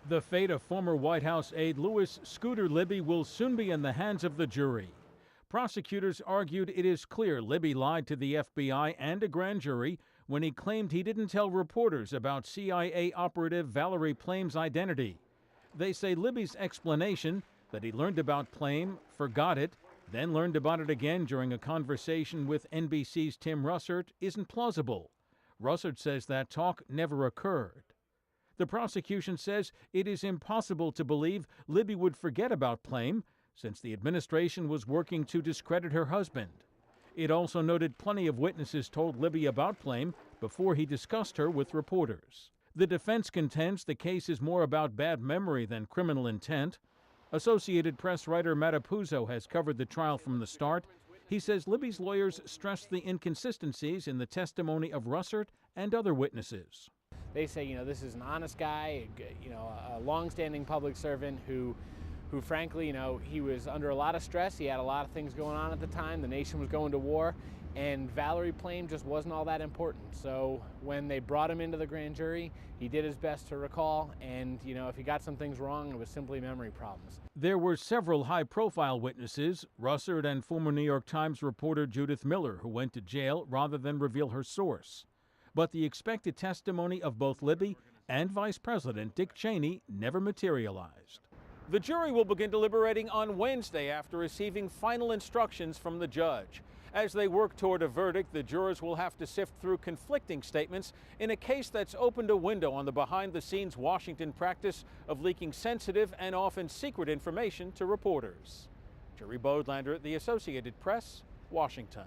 The fate of former White House aide Lewis Scooter Libby will soon be in the hands of the jury. Prosecutors argued it is clear Libby lied to the FBI and a grand jury when he claimed he didn't tell reporters about CIA operative Valerie Plame's identity. They say Libby's explanation that he learned about Plame, forgot it, then learned about it again during a conversation with NBC's Tim Russert isn't plausible. Russert says that talk never occurred. The prosecution says it is impossible to believe Libby would forget about Plame, since the administration was working to discredit her husband. It also noted plenty of witnesses told Libby about Plame before he discussed her with reporters. The defense contends the case is more about bad memory than criminal intent. Associated Press writer Matapuzzo has covered the trial from the start. He says Libby's lawyers stressed the inconsistencies in the testimony of Russert and other witnesses. They say, this is an honest guy, a long-standing public servant who frankly, he was under a lot of stress. He had a lot of things going on at the time. The nation was going to war, and Valerie Plame just wasn't all that important. So when they brought him into the grand jury, he did his best to recall, and if he got some things wrong, it was simply memory problems. There were several high-profile witnesses, Russert and former New York Times reporter Judith Miller, who went to jail rather than reveal her source. But the expected testimony of both Libby and Vice President Dick Cheney never materialized. The jury will begin deliberating on Wednesday after receiving final instructions from the judge. As they work toward a verdict, the jurors will have to sift through conflicting statements in a case that's opened a window on the behind-the-scenes Washington practice of leaking sensitive and often secret information to reporters. Jerry Bodlander, The Associated Press, Washington.